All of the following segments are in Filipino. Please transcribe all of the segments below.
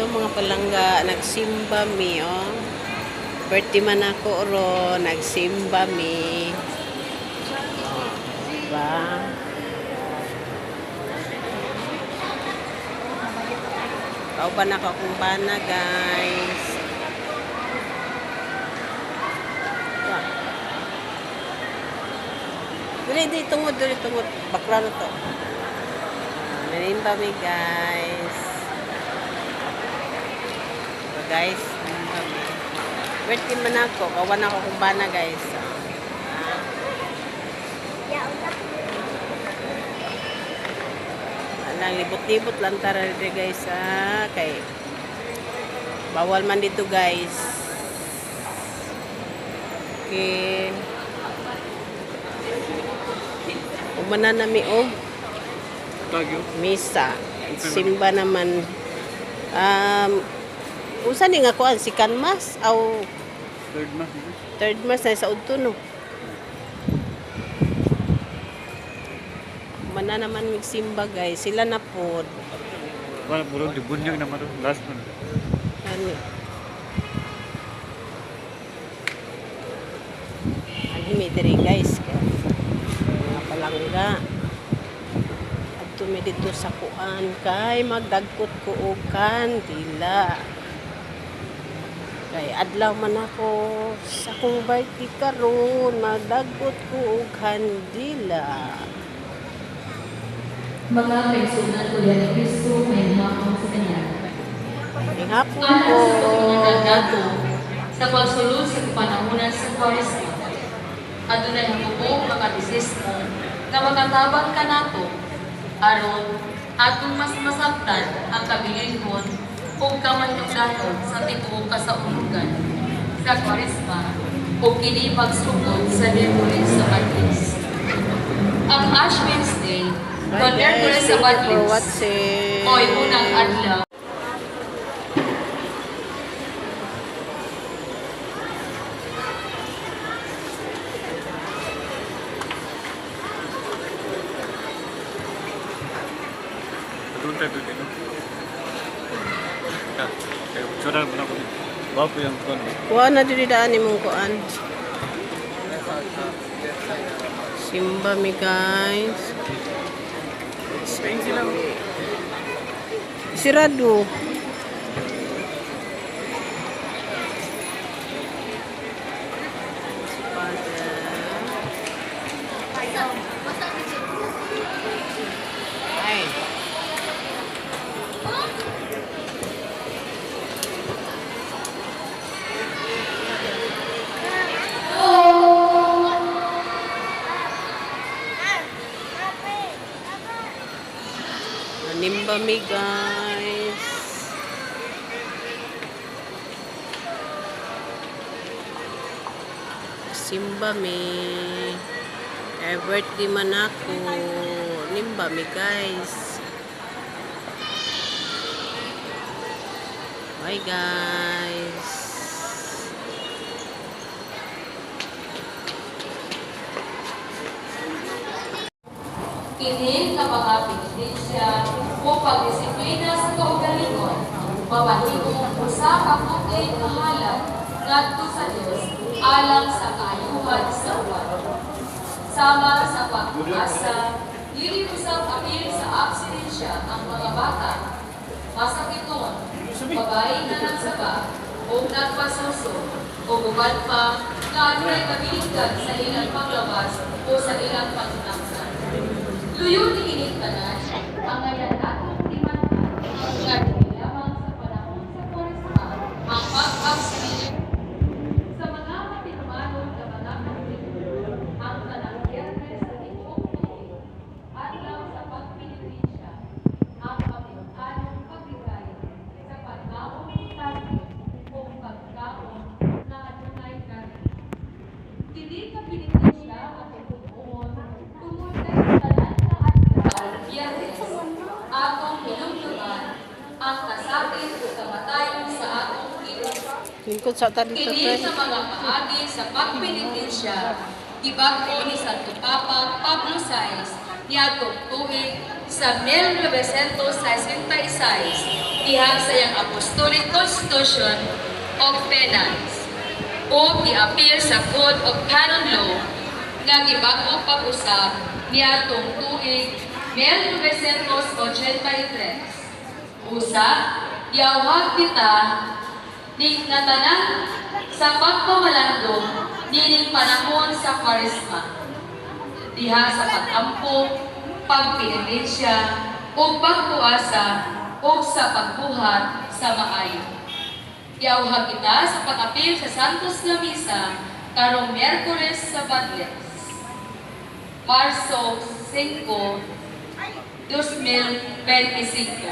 Hello mga palangga, nagsimba mi, oh. Birthday man ako ro, nagsimba mi. Oh, diba? Kauban ako kung bana, guys. Dili, tungod. Bakla na to. Nalimba mi, guys. Guys, birthday man ako, kawan ako kung bana, guys. Alang libot-libot lang tara dito, guys, kay bawal man dito, guys. Okay. Umana nami og misa. Simba naman. Usa ni nga kuan si Kanmas aw third mass na sa udto no. Mana naman magsimba, guys. Sila na pod. Wala puro dibunyag na maro last one. Ani. Ang himi diri, guys. Mga palangga. Adto mi dito sa kuan kay magdagkot ko og kandila. Kay adlaw man ako sa kong birthday karon, magdagkot ko og kandila. Mga personal ko yan ni Kristo may makong sa kanya. Ay hapon Para po. sa pagmingan nato sa pagsulod sa panahunan sa Kwaresma. Adunay hangubog mga bisismo na makatabang ka nato aron atong mas masabtan ang kabilinhon o kamayundanon sa tibuok kasaulugan sa Kwaresma o kini pagsugod sa Merkulis sa Batlis. Ang Ash Wednesday, Bye, Merkulis guys. sa Thank you for Batlis, watching. oy unang adlaw. Doon tayo dito. Sudah mo na ko. Bapo yung kon. Kuha na diri daan imong kuan. Simba mi, guys. Sirado. Ay. Nimba mi, guys. Simba mi. Birthday man ako. Nimba mi, guys. Bye, guys. Kini nga mga pinitensya o pagdisiplina sa kaugalingon, mapahimong usa ka puti nga halad ngadto sa Dios alang sa kaayuhan sa uwan. Sama sa pag-asa, dili usab apil sa abstinensya ang mga bata. Masakiton, babae na nagsaba o nagpasuso o bukan pa nga adunay kabilinggan sa ilang paglabas o sa ilang pagtunangsan. Luyo ni inintanan, ang ngayon atong limanhan, nga dili lamang sa panahon sa Kwaresma, ang pag-abstinensya sa mga matinumanon na mga kapitulyo, ang kanangyaran sa tibuok tuig, at lang sa pagpinitensya, ang pagkakanong pagbigay sa pagkaon target o pagkaon na adunay target. Dili ka pinitensya at tutuon, tungod kay tanan na adlaw, Biyernes, atong hinungtungan ang kasakit o kamatayon sa atong Ginoo. Lingkod sa tali Kini sa mga paagi sa pagpinitensya, gibag-o ni Santo Papa Pablo VI niadtong tuig sa 1966 diha sa iyang Apostolic Constitution of Penance o gi-appeal sa Code of Canon Law nga gibag-o pag-usab niadtong tuig 1983. Usa, giawhag kita ning nga tanan sa pagpamalandong nining panahon sa Kwaresma diha sa pag-ampo, pagpinitensya o pagpuasa o sa pagbuhat sa maayo. Giawhag kita sa pag-apil sa Santos nga Misa karong Miyerkules sa Badles, Marso 5, 2025.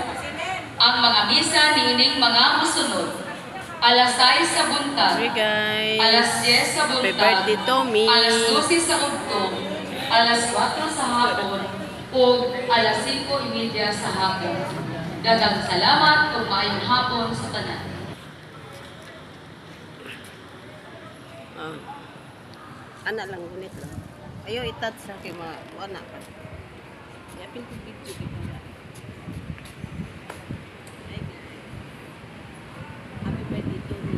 Ang mga misa niining mga musunod: alas 6 sa buntag, Sorry guys. alas 10 sa Happy buntag, birthday, Tommy. alas 12 sa ugtong, alas 4 sa hapon, o alas 5:30 sa hapon. Daghang salamat ug maayong hapon sa tanan. Ah. Ana lang, gunit lang. Ayaw itat sa akin mga anak. Yapin ko video kita. Happy birthday to me.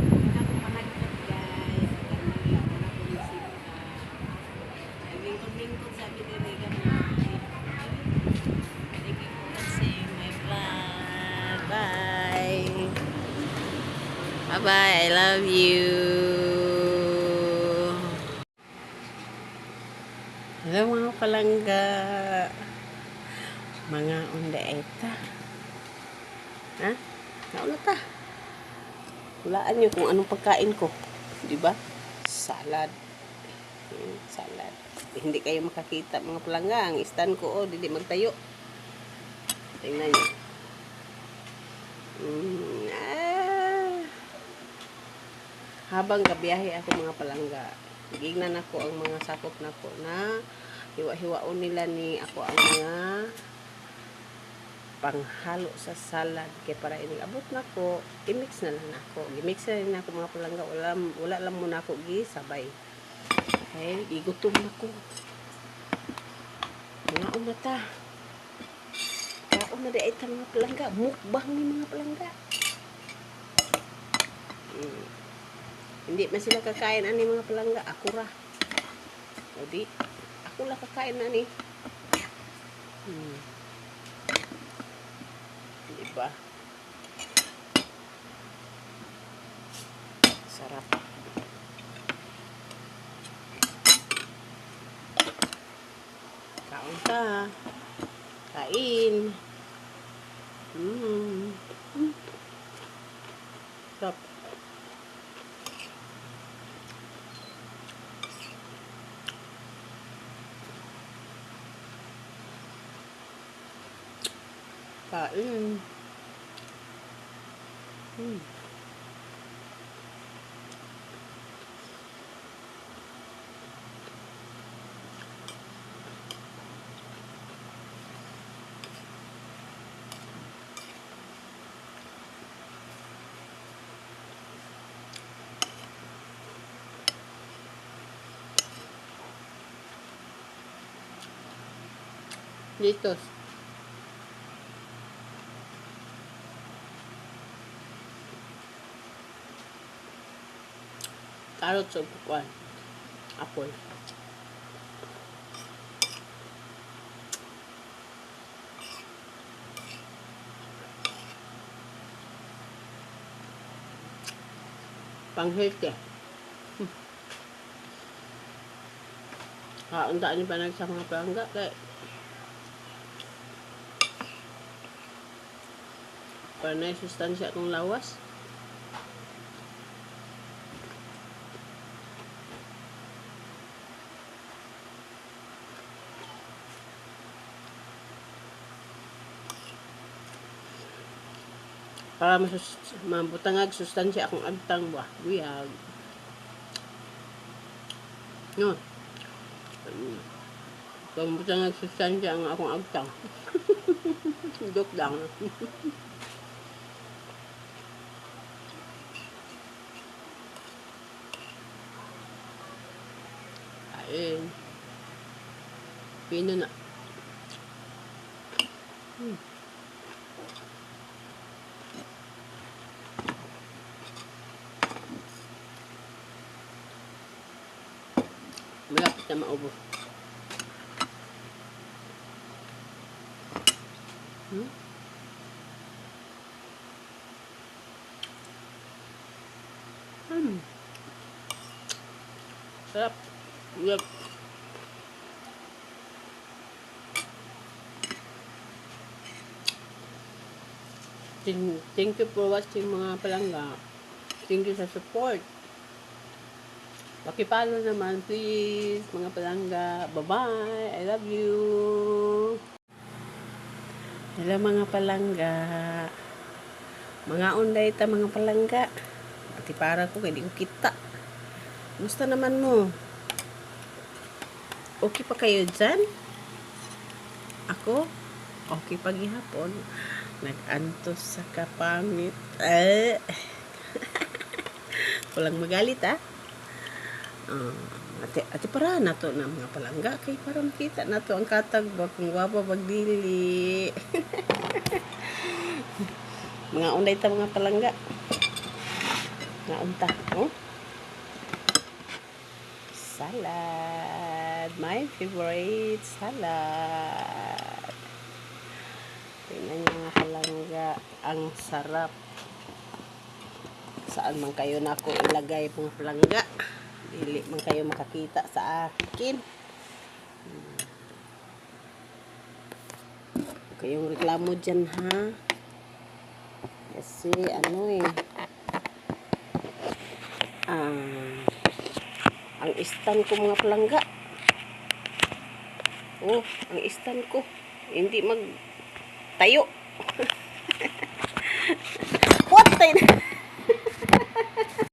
Wala ko panagkat guys. Kami, wala ko isip ka. Lingkod-lingkod sabi ni Regan na. Thank you for watching my vlog. Bye. Bye-bye. I love you. Hello mga palangga. Mga undaeta. Ha? Nauna ta. Hulaan nyo kung anong pagkain ko. Diba? Salad. Salad. Hindi kayo makakita mga palangga. Ang stand ko, hindi magtayo. Tingnan nyo. Habang gabiyahe ako mga palangga, gignan ako ang mga sakop nako na hiwa-hiwaon nila ni ako ang mga panghalo sa salad kay para ini abot nako i-mix na lang nako. I-mix na rin ako mga palangga, wala lang muna ako gisabay. Okay, gigutom nako. Mga umata. Kaon na di ay ta mga palangga, mukbang ni mga palangga. Hindi man sila kakain ani mga palangga, ako ra. O di, ako lang kakain ani. Diba? Sarap. Kaon ka. Kain. Sarap. Kain. Dito. Carrots o kuwan. Apple. Pang-healthy. Kauntaan niyo pa sa mga palangga kay para na sustansya akong lawas. Para mabutangag sustansya akong agtang ba. Buyag. No. Kung mabutangag sustansya ang akong agtang. Dok lang. Kain. Pino na. Malapit na maubos. Sarap. Yep. Thank you for watching mga palangga. Thank you sa support. Pakipalo naman please mga palangga. Bye-bye. I love you. Hello mga palangga. Mga unday ta mga palangga. Pati para ko kaya di ko kita. Gusto naman mo? Okay pa kayo dyan? Ako? Okay pa gihapon. Nag-antos sa kapangit. Walang magalit ati para na to na mga palangga. Kay para makita na to ang katag ba kung wapa bagdili. Mga unday ta mga palangga. Mga unta. Oh? Salad. My favorite salad. Tingnan nyo mga palangga. Ang sarap. Saan man kayo na ako ilagay mga palangga. Dili man kayo makakita sa akin. Kayong reklamo dyan ha. Kasi ang stand ko mga palangga. Oh, ang stand ko. Hindi magtayo.